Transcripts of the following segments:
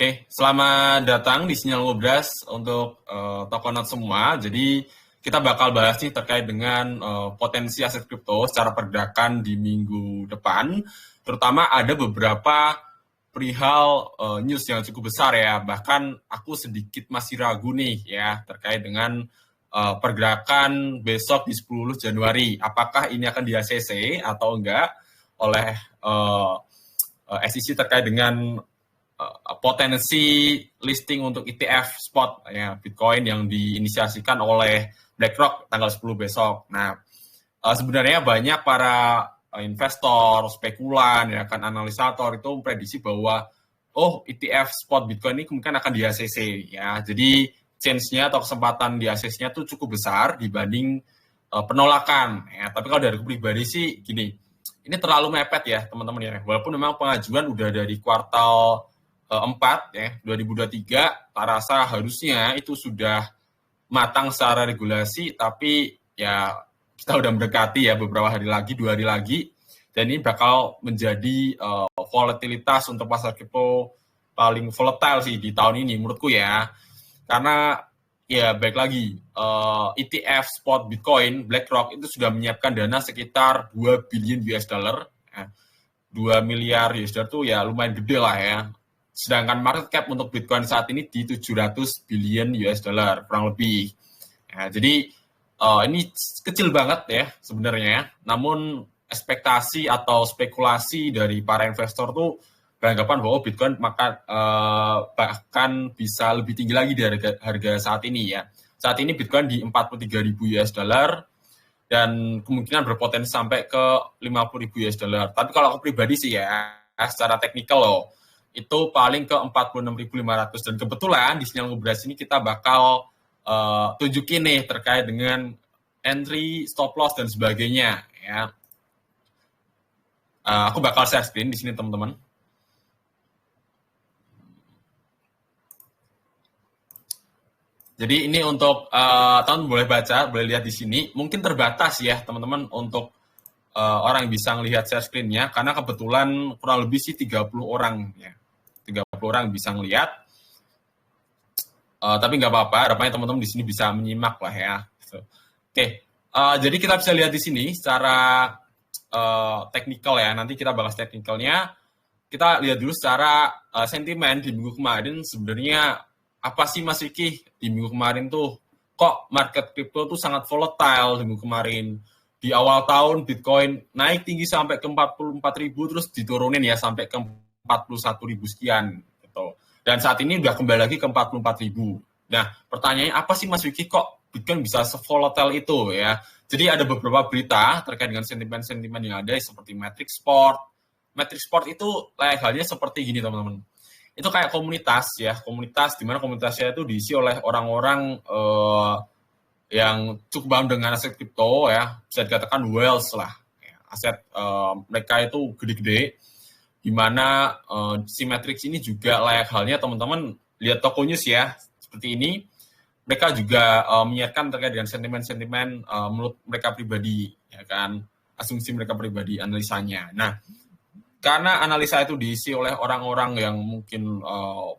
Oke, selamat datang di Sinyal Ngobras untuk Tokonaut semua. Jadi kita bakal bahas nih terkait dengan potensi aset kripto secara pergerakan di minggu depan. Terutama ada beberapa perihal news yang cukup besar ya. Bahkan aku sedikit masih ragu nih ya terkait dengan pergerakan besok di 10 Januari. Apakah ini akan di ACC atau enggak oleh SEC terkait dengan potensi listing untuk ETF spot ya Bitcoin yang diinisiasikan oleh BlackRock tanggal 10 besok. Nah, sebenarnya banyak para investor, spekulan, ya kan analisator itu memprediksi bahwa ETF spot Bitcoin ini kemungkinan akan di ACC ya. Jadi chance-nya atau kesempatan di ACC-nya tuh cukup besar dibanding penolakan ya. Tapi kalau dari pribadi sih gini, ini terlalu mepet ya teman-teman ya. Walaupun memang pengajuan udah dari kuartal 4 ya 2023, tak rasa harusnya itu sudah matang secara regulasi, tapi ya kita udah mendekati ya beberapa hari lagi, 2 hari lagi, dan ini bakal menjadi volatilitas untuk pasar kripto paling volatile sih di tahun ini menurutku ya, karena ya baik lagi ETF spot Bitcoin BlackRock itu sudah menyiapkan dana sekitar 2 billion US dollar ya. 2 miliar US dollar tuh ya lumayan gede lah ya. Sedangkan market cap untuk Bitcoin saat ini di 700 billion US dollar kurang lebih. Ya, jadi ini kecil banget ya sebenarnya. Namun ekspektasi atau spekulasi dari para investor tuh beranggapan bahwa Bitcoin bahkan bisa lebih tinggi lagi dari harga saat ini ya. Saat ini Bitcoin di 43.000 US dollar dan kemungkinan berpotensi sampai ke 50.000 US dollar. Tapi kalau aku pribadi sih ya, secara teknikal loh, itu paling ke 46.500 dan kebetulan di Sinyal Ngobras ini kita bakal tunjukin nih terkait dengan entry, stop loss dan sebagainya ya. Aku bakal share screen di sini teman-teman. Jadi ini untuk teman boleh baca, boleh lihat di sini. Mungkin terbatas ya teman-teman untuk orang yang bisa melihat share screen-nya karena kebetulan kurang lebih sih 30 orang ya. 30 orang bisa ngelihat, tapi nggak apa-apa, harapannya teman-teman di sini bisa menyimak lah ya. Oke, jadi kita bisa lihat di sini secara teknikal ya, nanti kita bahas teknikalnya. Kita lihat dulu secara sentimen di minggu kemarin sebenarnya apa sih Mas Vicky di minggu kemarin tuh, kok market crypto tuh sangat volatile di minggu kemarin. Di awal tahun Bitcoin naik tinggi sampai ke 44.000 terus diturunin ya sampai ke 41.000 sekian gitu. Dan saat ini udah kembali lagi ke 44.000. Nah, pertanyaannya apa sih Mas Vicky kok Bitcoin bisa se-volatile itu ya? Jadi ada beberapa berita terkait dengan sentimen-sentimen yang ada seperti Matrix Sport. Matrix Sport itu layak halnya seperti gini teman-teman. Itu kayak komunitas ya, komunitas di mana komunitasnya itu diisi oleh orang-orang yang cukup paham dengan aset kripto ya, bisa dikatakan wealth lah. Aset mereka itu gede-gede, di mana si Matrix ini juga layak halnya teman-teman lihat toko news ya, seperti ini. Mereka juga menyiarkan terkait dengan sentimen-sentimen menurut mereka pribadi, ya kan, asumsi mereka pribadi, analisanya. Nah, karena analisa itu diisi oleh orang-orang yang mungkin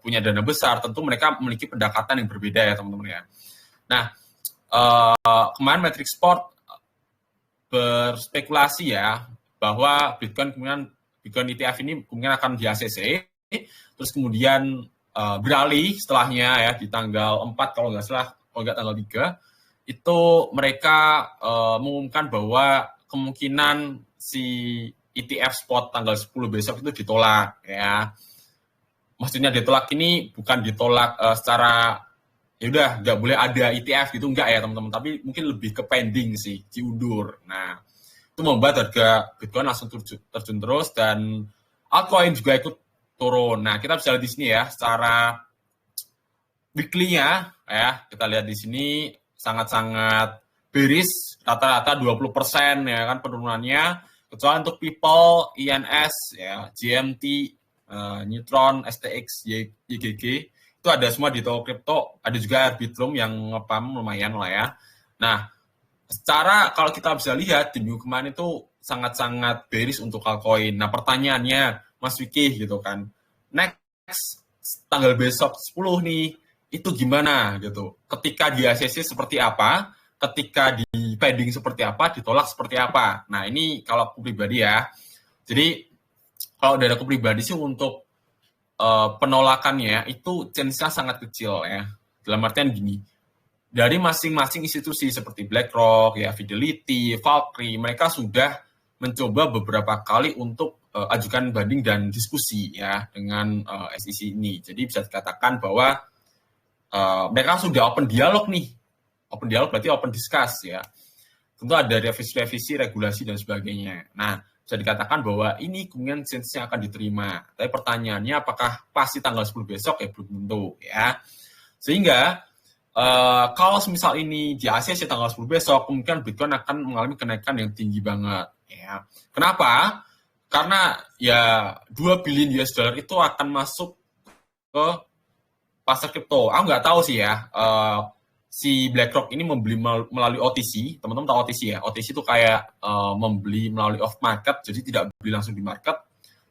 punya dana besar, tentu mereka memiliki pendekatan yang berbeda ya teman-teman ya. Nah, kemarin Matrix Sport berspekulasi ya bahwa Bitcoin ETF ini kemungkinan akan di ACC, terus kemudian beralih setelahnya ya di tanggal 4 kalau nggak salah, kalau nggak tanggal 3, itu mereka mengumumkan bahwa kemungkinan si ETF spot tanggal 10 besok itu ditolak ya. Maksudnya ditolak ini bukan ditolak secara ya udah nggak boleh ada ETF gitu, enggak ya teman-teman, tapi mungkin lebih ke pending sih, diundur. Nah, itu membuat harga Bitcoin langsung terjun terus dan altcoin juga ikut turun. Nah, kita bisa lihat di sini ya secara weekly-nya ya, kita lihat di sini sangat-sangat bearish, rata-rata 20% ya kan penurunannya, kecuali untuk People, INS ya, GMT, Neutron, STX, YGG, itu ada semua di toko kripto, ada juga Arbitrum yang ngepam lumayan lah ya. Nah, secara kalau kita bisa lihat di minggu kemarin itu sangat-sangat bearish untuk altcoin. Nah, pertanyaannya Mas Vicky gitu kan, next tanggal besok 10 nih, itu gimana gitu. Ketika di ACC seperti apa, ketika di pending seperti apa, ditolak seperti apa. Nah, ini kalau aku pribadi ya. Jadi, kalau dari aku pribadi sih untuk penolakannya itu chance-nya sangat kecil ya. Dalam artian gini, dari masing-masing institusi seperti BlackRock, ya Fidelity, Valkyrie, mereka sudah mencoba beberapa kali untuk ajukan banding dan diskusi ya dengan SEC ini. Jadi bisa dikatakan bahwa mereka sudah open dialog nih. Open dialog berarti open discuss ya. Tentu ada revisi-revisi, regulasi dan sebagainya. Nah, bisa dikatakan bahwa ini kemungkinan chance-nya akan diterima. Tapi pertanyaannya apakah pasti tanggal 10 besok ya belum tentu ya. Sehingga kalau misal ini di ACC tanggal 10 besok, kemungkinan Bitcoin akan mengalami kenaikan yang tinggi banget. Ya. Kenapa? Karena ya 2 billion US dollar itu akan masuk ke pasar kripto. Aku nggak tahu sih ya, si BlackRock ini membeli melalui OTC. Teman-teman tahu OTC ya? OTC itu kayak membeli melalui off market, jadi tidak beli langsung di market.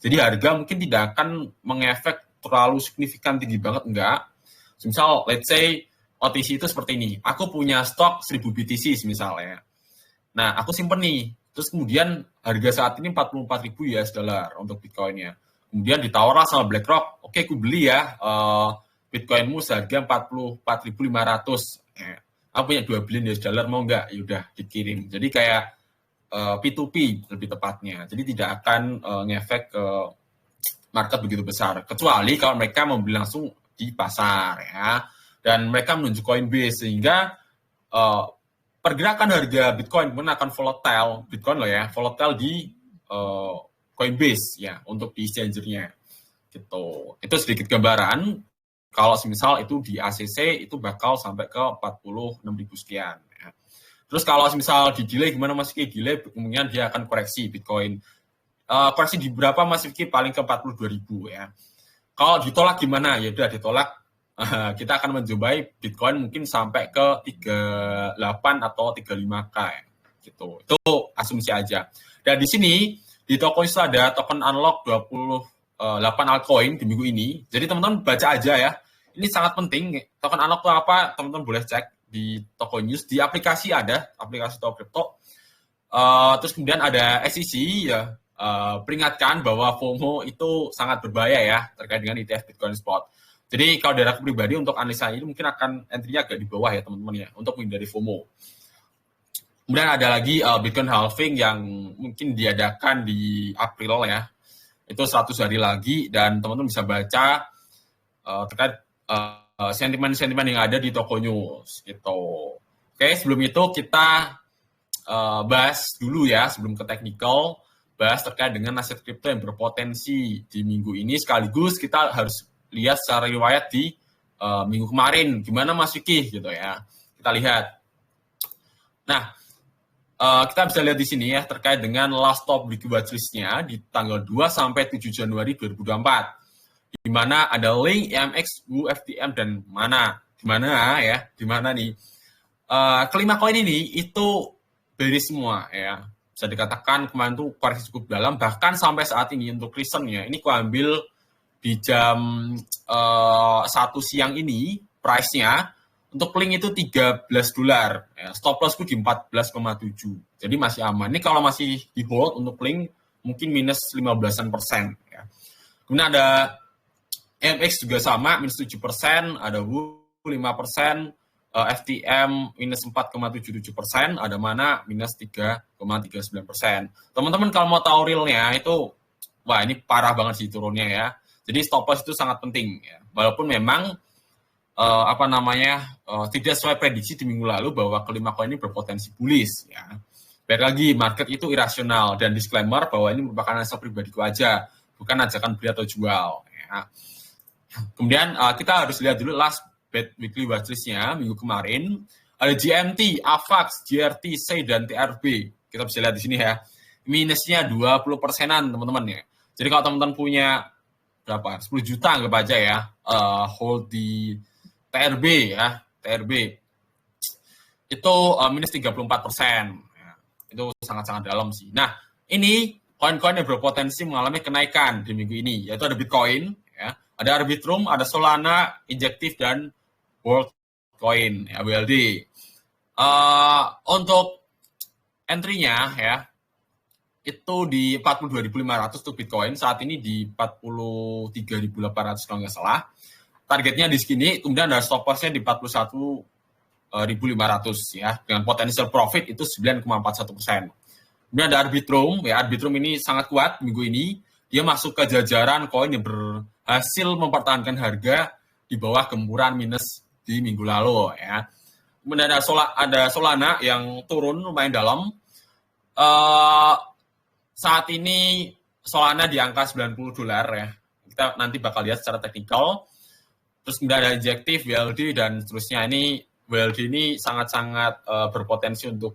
Jadi harga mungkin tidak akan mengefek terlalu signifikan tinggi banget, enggak. Misal, let's say, OTC itu seperti ini. Aku punya stok 1000 BTC misalnya. Nah, aku simpen nih. Terus kemudian harga saat ini 44.000 US dollar untuk Bitcoin-nya. Kemudian ditawarlah sama BlackRock, oke, aku beli ya Bitcoin-mu seharga 44.500. Aku punya 2 billion US dollar, mau nggak? Yaudah, dikirim. Jadi kayak P2P lebih tepatnya. Jadi tidak akan ngefek ke market begitu besar. Kecuali kalau mereka membeli langsung di pasar ya. Dan mereka menunjuk Coinbase sehingga pergerakan harga Bitcoin pun akan volatile, Bitcoin loh ya, volatile di Coinbase ya untuk di exchange-nya gitu. Itu sedikit gambaran. Kalau semisal itu di ACC itu bakal sampai ke 46.000 sekian. Ya. Terus kalau semisal di delay gimana Mas Ki? Delay kemungkinan dia akan koreksi Bitcoin. Koreksi di berapa Mas Ki? Paling ke 42.000 ya. Kalau ditolak gimana? Ya udah ditolak. Kita akan menjumpai Bitcoin mungkin sampai ke 38 atau 35K ya. Gitu. Itu asumsi aja. Dan di sini di token itu ada token unlock 28 altcoin di minggu ini. Jadi teman-teman baca aja ya. Ini sangat penting. Token unlock itu apa? Teman-teman boleh cek di toko news. Di aplikasi ada, aplikasi toko crypto. Terus kemudian ada SEC ya, peringatkan bahwa FOMO itu sangat berbahaya ya terkait dengan ETF Bitcoin Spot. Jadi kalau dari aku pribadi untuk analisa ini mungkin akan entry-nya agak di bawah ya teman-teman ya untuk menghindari FOMO. Kemudian ada lagi Bitcoin halving yang mungkin diadakan di April ya. Itu 100 hari lagi dan teman-teman bisa baca terkait sentimen-sentimen yang ada di toko news gitu. Oke, sebelum itu kita bahas dulu ya sebelum ke technical, bahas terkait dengan aset kripto yang berpotensi di minggu ini sekaligus kita harus lihat secara riwayat di minggu kemarin gimana Mas Vicky gitu ya. Kita lihat. Nah, kita bisa lihat di sini ya terkait dengan last stop liquid watchlist-nya di tanggal 2 sampai 7 Januari 2024. Di mana ada link EMX, UFTM dan di mana nih? Kelima koin ini itu bearish semua ya. Bisa dikatakan kemarin tuh koreksi cukup dalam bahkan sampai saat ini untuk recent-nya ini aku ambil di jam 1 siang ini price-nya untuk link itu $13 ya, stop loss-ku di 14,7 jadi masih aman. Ini kalau masih di hold untuk link mungkin minus 15% ya. Kemudian ada MX juga sama minus 7%, ada WU 5%, FTM minus 4,77%, ada mana minus 3,39%. Teman-teman kalau mau tahu realnya itu wah ini parah banget sih turunnya ya. Jadi stop loss itu sangat penting ya. Walaupun memang tidak sesuai prediksi di minggu lalu bahwa kelima koin ini berpotensi bullish ya. Baik lagi market itu irasional dan disclaimer bahwa ini merupakan analisa pribadiku aja, bukan ajakan beli atau jual ya. Kemudian kita harus lihat dulu last bet weekly watchlist-nya minggu kemarin. Ada GMT, AVAX, GRT, SEI dan TRB. Kita bisa lihat di sini ya. Minusnya 20%-an teman-teman ya. Jadi kalau teman-teman punya berapa 10 juta anggap aja ya hold di TRB ya TRB itu minus 34% ya. Itu sangat-sangat dalam sih. Nah ini koin-koin yang berpotensi mengalami kenaikan di minggu ini yaitu ada Bitcoin ya Ada Arbitrum, ada Solana, Injective, dan WorldCoin, ya, WLD. Untuk entry-nya ya, itu di 42.500 untuk Bitcoin, saat ini di 43.800 kalau nggak salah. Targetnya di sini, kemudian ada stop loss-nya di 41.500 ya, dengan potential profit itu 9,41%. Kemudian ada Arbitrum, ya Arbitrum ini sangat kuat minggu ini, dia masuk ke jajaran koin yang berhasil mempertahankan harga di bawah gempuran minus di minggu lalu ya. Kemudian ada Solana yang turun lumayan dalam. Saat ini Solana di angka $90 ya. Kita nanti bakal lihat secara teknikal. Terus kemudian ada Injective, WLD, dan seterusnya. Ini WLD ini sangat-sangat berpotensi untuk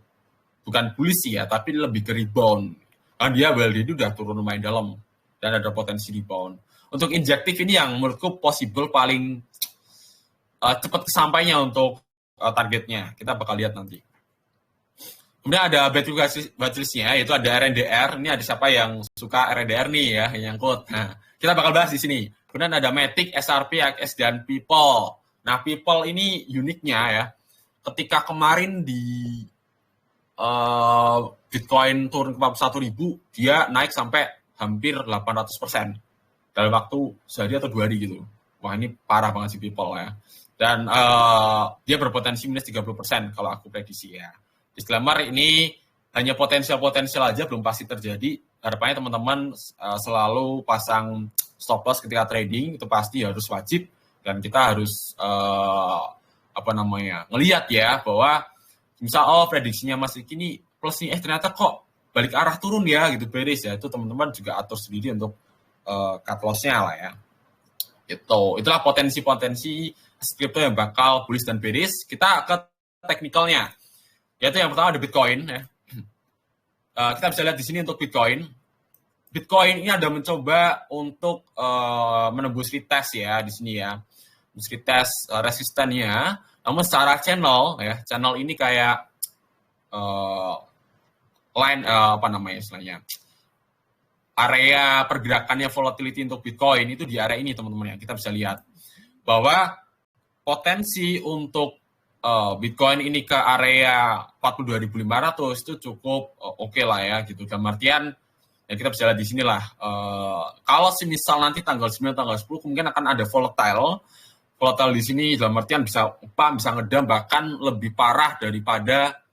bukan bullish ya, tapi lebih ke rebound. Karena dia WLD itu udah turun lumayan dalam dan ada potensi rebound. Untuk Injective ini yang menurutku possible paling cepat kesampainya untuk targetnya. Kita bakal lihat nanti. Kemudian ada battlist-nya, yaitu ada RNDR. Ini ada siapa yang suka RNDR nih ya, yang nyangkut. Nah, kita bakal bahas di sini. Kemudian ada Matic, SRP, AX, dan People. Nah, People ini uniknya ya. Ketika kemarin di Bitcoin turun ke 41.000, dia naik sampai hampir 800% dalam waktu sehari atau 2 hari gitu. Wah, ini parah banget sih People ya. Dan dia berpotensi minus 30% kalau aku prediksi ya. Disclaimer, ini hanya potensial aja, belum pasti terjadi. Harapannya teman-teman selalu pasang stop loss ketika trading, itu pasti harus wajib. Dan kita harus ngelihat ya bahwa misal prediksinya masih gini plus nih, ternyata kok balik arah turun ya gitu, bearish ya, itu teman-teman juga atur sendiri untuk cut loss-nya lah ya. Itulah potensi-potensi kripto yang bakal bullish dan bearish. Kita ke teknikalnya, yaitu yang pertama ada Bitcoin ya. Kita bisa lihat di sini untuk Bitcoin. Bitcoin ini ada mencoba untuk menembus retest ya di sini ya, retest resistennya. Namun secara channel ya, channel ini kayak line istilahnya, area pergerakannya volatility untuk Bitcoin itu di area ini teman-teman ya. Kita bisa lihat bahwa potensi untuk Bitcoin ini ke area 42.500 itu cukup oke lah ya gitu. Dalam artian ya kita bisa lihat di sini lah. Kalau semisal nanti tanggal 9, tanggal 10 kemungkinan akan ada volatile di sini, dalam artian bisa ngedam, bahkan lebih parah daripada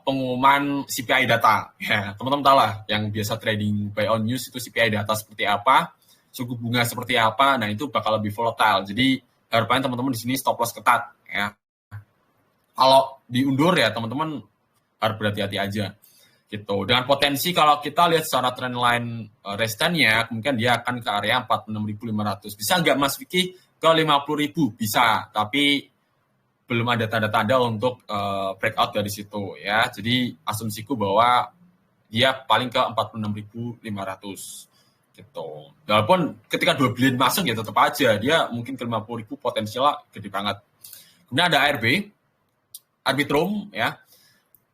pengumuman CPI data. Ya, teman-teman tahu lah, yang biasa trading buy on news itu CPI data seperti apa, suku bunga seperti apa, nah itu bakal lebih volatile. Jadi harapannya teman-teman di sini stop loss ketat ya. Kalau diundur ya teman-teman harus berhati-hati aja. Gitu. Dengan potensi kalau kita lihat secara trendline restennya, mungkin dia akan ke area 46.500. Bisa nggak Mas Vicky ke 50.000? Bisa, tapi belum ada tanda-tanda untuk breakout dari situ ya. Jadi asumsiku bahwa dia paling ke 46.500 gitu. Walaupun ketika 2 billion masuk ya tetap aja dia mungkin ke 50.000, potensialnya gede banget. Kemudian ada Arbitrum ya.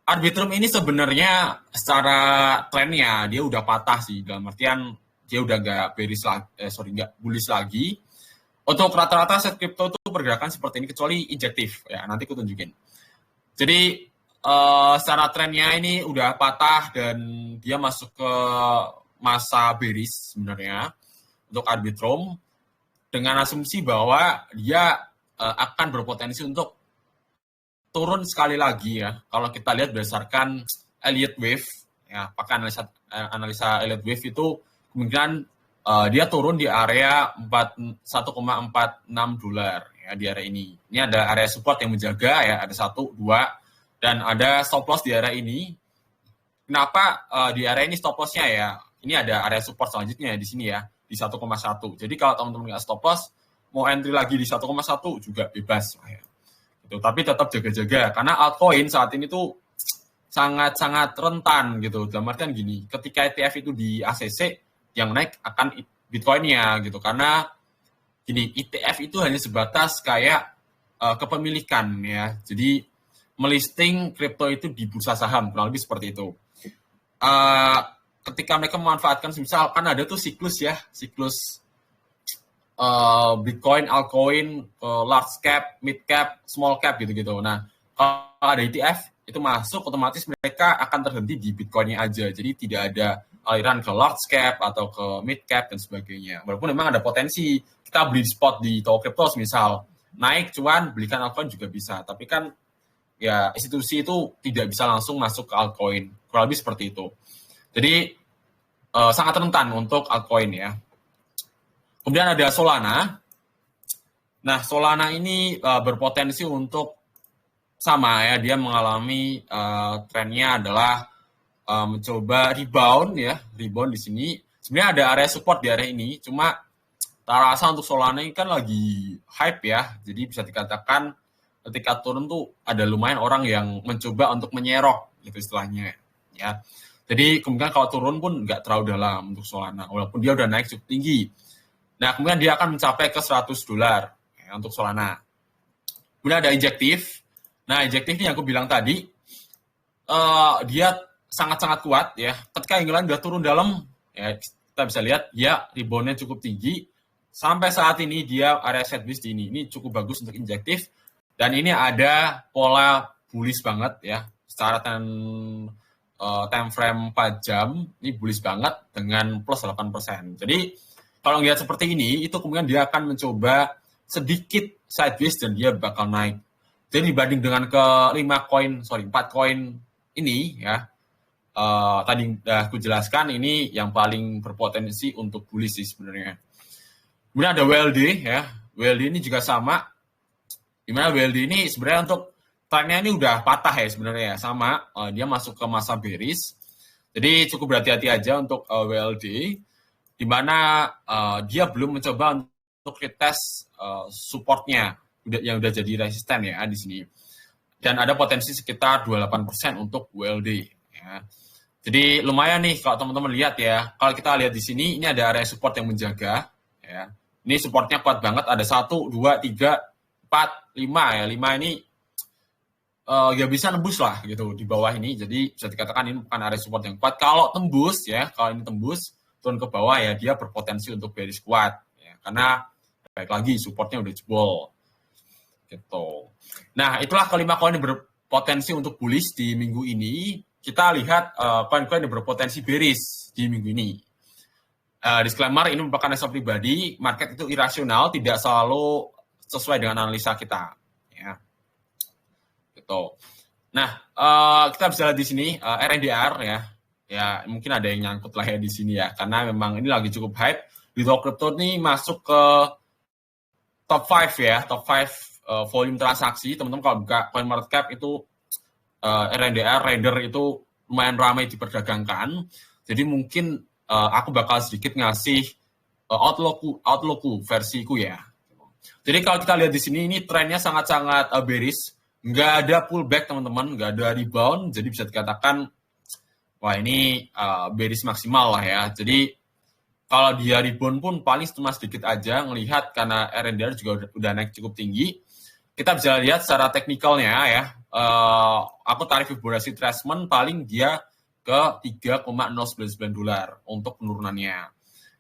Arbitrum ini sebenarnya secara trennya dia udah patah sih, dalam artian dia udah nggak bearish lagi, nggak bullish lagi. Untuk rata-rata aset kripto itu pergerakan seperti ini kecuali Injective ya, nanti aku tunjukin. Jadi secara trennya ini udah patah dan dia masuk ke masa bearish sebenarnya untuk Arbitrum, dengan asumsi bahwa dia akan berpotensi untuk turun sekali lagi ya. Kalau kita lihat berdasarkan Elliott Wave, ya, pakai analisa Elliott Wave itu kemungkinan dia turun di area $1,46 ya di area ini. Ini ada area support yang menjaga ya, ada 1, 2, dan ada stop loss di area ini. Kenapa di area ini stop loss-nya ya? Ini ada area support selanjutnya di sini ya, di 1,1. Jadi kalau teman-teman nggak stop loss, mau entry lagi di 1,1 juga bebas lah ya. Tapi tetap jaga-jaga karena altcoin saat ini tuh sangat-sangat rentan gitu. Dalam artian gini, ketika ETF itu di ACC, yang naik akan Bitcoin-nya gitu. Karena gini, ETF itu hanya sebatas kayak kepemilikan ya. Jadi melisting kripto itu di bursa saham, kurang lebih seperti itu. ketika mereka memanfaatkan, misal kan ada tuh siklus Bitcoin, altcoin, large cap, mid cap, small cap gitu-gitu. Nah, kalau ada ETF itu masuk, otomatis mereka akan terhenti di Bitcoin-nya aja. Jadi tidak ada aliran ke large cap atau ke mid cap dan sebagainya. Walaupun memang ada potensi kita beli spot di toko crypto misal naik cuan, belikan altcoin juga bisa. Tapi kan ya institusi itu tidak bisa langsung masuk ke altcoin. Kurang lebih seperti itu. Jadi sangat rentan untuk altcoin ya. Kemudian ada Solana. Nah, Solana ini berpotensi untuk sama ya, dia mengalami trennya adalah mencoba rebound di sini. Sebenarnya ada area support di area ini, cuma tak rasa untuk Solana ini kan lagi hype ya, jadi bisa dikatakan ketika turun tuh ada lumayan orang yang mencoba untuk menyerok gitu istilahnya ya. Jadi kemudian kalau turun pun nggak terlalu dalam untuk Solana, walaupun dia udah naik cukup tinggi. Nah, kemudian dia akan mencapai ke $100 ya, untuk Solana. Kemudian ada injektif. Nah, injektif ini yang aku bilang tadi, dia sangat-sangat kuat ya. Ketika yang lain udah turun dalam, ya kita bisa lihat ya reboundnya cukup tinggi. Sampai saat ini dia area sideways di ini cukup bagus untuk injektif. Dan ini ada pola bullish banget ya. Secara time frame 4 jam, ini bullish banget dengan plus 8%. Jadi kalau ngelihat seperti ini, itu kemudian dia akan mencoba sedikit sideways dan dia bakal naik. Jadi dibanding dengan ke 4 koin ini ya, tadi udah aku jelaskan, ini yang paling berpotensi untuk bullish sih sebenarnya. Kemudian ada WLD ya, WLD ini juga sama, dimana WLD ini sebenarnya untuk trennya ini udah patah ya sebenarnya, sama, dia masuk ke masa bearish. Jadi cukup berhati-hati aja untuk WLD. Di mana dia belum mencoba untuk retest supportnya yang udah jadi resisten ya di sini. Dan ada potensi sekitar 28% untuk WLD ya. Jadi lumayan nih kalau teman-teman lihat ya. Kalau kita lihat di sini, ini ada area support yang menjaga ya. Ini supportnya kuat banget, ada 1, 2, 3, 4, 5 ya. 5 ini ya bisa nembus lah gitu di bawah ini. Jadi bisa dikatakan ini bukan area support yang kuat. Kalau tembus ya, kalau ini tembus turun ke bawah ya, dia berpotensi untuk bearish kuat ya, karena baik lagi supportnya udah jebol gitu. Nah, itulah kelima koin yang berpotensi untuk bullish di minggu ini. Kita lihat koin-koin yang berpotensi bearish di minggu ini. Disclaimer, ini merupakan analisa pribadi, market itu irasional, tidak selalu sesuai dengan analisa kita ya. Gitu. Nah, kita bisa lihat di sini RNDR ya. Ya, mungkin ada yang nyangkut lah ya di sini ya, karena memang ini lagi cukup hype. Di toko crypto ini masuk ke top 5 ya, top 5 volume transaksi. Teman-teman kalau buka CoinMarketCap itu RNDR, Render itu lumayan ramai diperdagangkan. Jadi mungkin aku bakal sedikit ngasih outlookku versiku ya. Jadi kalau kita lihat di sini, ini trennya sangat-sangat bearish. Nggak ada pullback teman-teman, nggak ada rebound. Jadi bisa dikatakan wah ini bearish maksimal lah ya. Jadi kalau dia rebound pun paling cuma sedikit aja ngelihat, karena RNDR juga udah naik cukup tinggi. Kita bisa lihat secara teknikalnya ya. Aku tarik Fibonacci retracement paling dia ke $3,099 untuk penurunannya.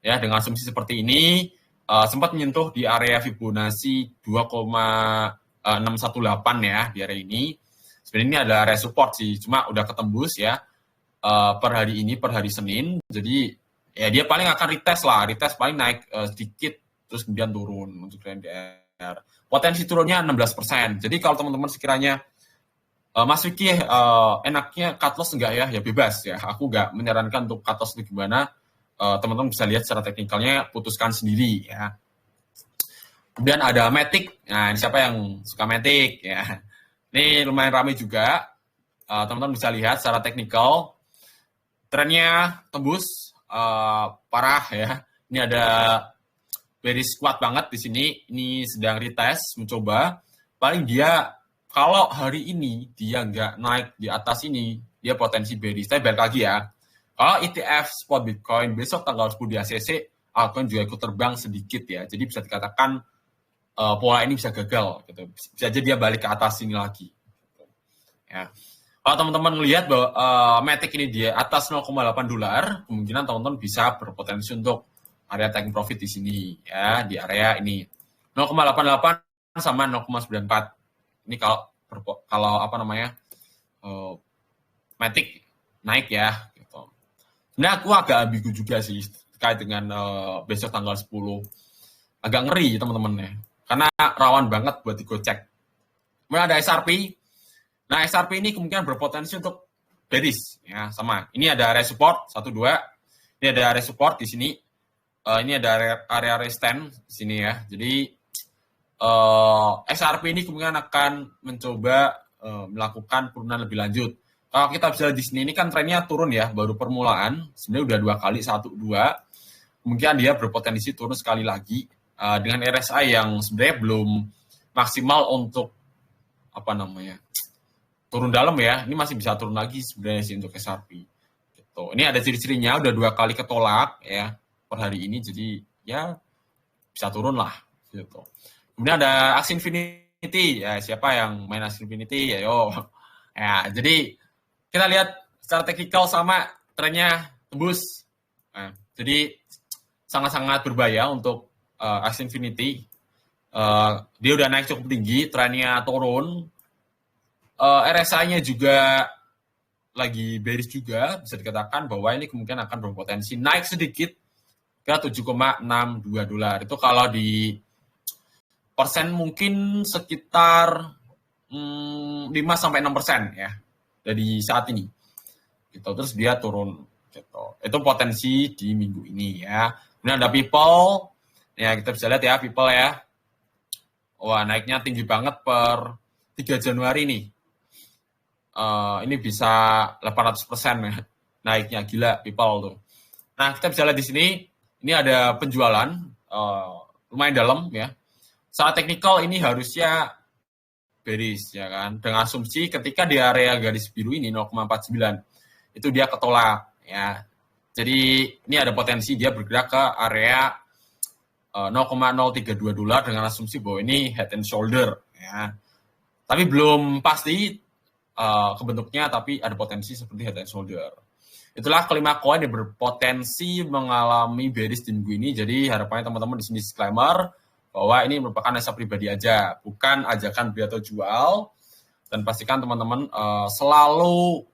Ya, dengan asumsi seperti ini sempat menyentuh di area Fibonacci 2,618 ya di area ini. Sebenarnya ini ada area support sih, cuma udah ketembus ya. Per hari ini, per hari Senin. Jadi ya dia paling akan retest paling naik sedikit terus kemudian turun untuk RNDR. Potensi turunnya 16%. Jadi kalau teman-teman sekiranya Mas Vicky enaknya cut loss enggak ya? Ya bebas ya. Aku enggak menyarankan untuk cut loss itu gimana. Teman-teman bisa lihat secara teknikalnya, putuskan sendiri ya. Kemudian ada Matic. Nah, ini siapa yang suka Matic ya? Ini lumayan ramai juga. Teman-teman bisa lihat secara teknikal. Trennya tembus parah ya. Ini ada bearish kuat banget di sini. Ini sedang retest, mencoba. Paling dia kalau hari ini dia nggak naik di atas ini, dia potensi bearish. Tapi balik lagi ya. Kalau ETF spot Bitcoin besok tanggal 10 di ACC, altcoin juga ikut terbang sedikit ya. Jadi bisa dikatakan pola ini bisa gagal gitu. Bisa aja dia balik ke atas ini lagi. Gitu. Ya. Kalau teman-teman lihat bahwa Matic ini di atas 0,8 dolar, kemungkinan teman-teman bisa berpotensi untuk area taking profit di sini ya, di area ini 0,88 sama 0,94. Ini kalau apa namanya Matic naik ya gitu. Sebenarnya aku agak ambigu juga sih terkait dengan besok tanggal 10. Agak ngeri teman-teman ya. Karena rawan banget buat digocek. Kemudian ada SRP. Nah, SRP ini kemungkinan berpotensi untuk bearish ya, sama. Ini ada area support 1 2. Ini ada area support di sini. Ini ada area resistance di sini ya. Jadi SRP ini kemungkinan akan mencoba melakukan turunan lebih lanjut. Kalau kita bisa lihat di sini, ini kan trennya turun ya, baru permulaan. Sebenarnya udah 2 kali, 1, 2. Kemungkinan dia berpotensi turun sekali lagi dengan RSI yang sebenarnya belum maksimal untuk apa namanya turun dalam ya. Ini masih bisa turun lagi sebenarnya sih untuk SRP. Gitu. Ini ada ciri-cirinya, udah 2 kali ketolak ya per hari ini, jadi ya bisa turun lah. Gitu. Kemudian ada Axie Infinity, ya siapa yang main Axie Infinity, ya yo. Ya, jadi kita lihat secara teknikal sama trennya tembus. Nah, jadi sangat-sangat berbahaya untuk Axie Infinity. Dia udah naik cukup tinggi, trennya turun. RSI-nya juga lagi bearish juga, bisa dikatakan bahwa ini kemungkinan akan berpotensi naik sedikit ke 7,62 dolar. Itu kalau di persen mungkin sekitar 5-6% ya dari saat ini. Gitu. Terus dia turun. Gitu. Itu potensi di minggu ini ya. Kemudian ada People. Ya kita bisa lihat ya People ya. Wah naiknya tinggi banget per 3 Januari nih. Ini bisa 800% ya. Naiknya gila People tuh. Nah kita bisa lihat di sini. Ini ada penjualan lumayan dalam ya. Secara teknikal ini harusnya bearish ya kan. Dengan asumsi ketika di area garis biru ini 0,49 itu dia ketolak ya. Jadi ini ada potensi dia bergerak ke area 0,032 dolar dengan asumsi bahwa ini head and shoulder ya. Tapi belum pasti kebentuknya, tapi ada potensi seperti head and shoulder. Itulah kelima koin yang berpotensi mengalami bearish di minggu ini. Jadi harapannya teman-teman di sini disclaimer bahwa ini merupakan analisa pribadi aja, bukan ajakan beli atau jual. Dan pastikan teman-teman selalu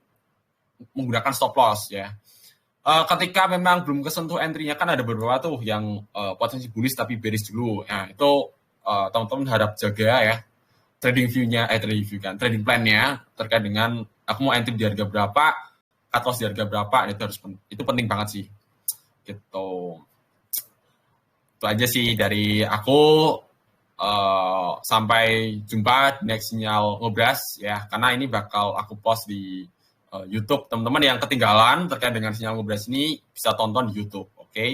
menggunakan stop loss ya. Ketika memang belum kesentuh entry-nya, kan ada beberapa tuh yang potensi bullish tapi bearish dulu. Nah, itu teman-teman harap jaga ya. Trading trading plan-nya terkait dengan aku mau entry di harga berapa, cut loss di harga berapa, itu penting banget sih. Gitu. Itu aja sih dari aku. Sampai jumpa di next Sinyal Ngobras ya, karena ini bakal aku post di YouTube. Teman-teman yang ketinggalan terkait dengan Sinyal Ngobras ini bisa tonton di YouTube, oke?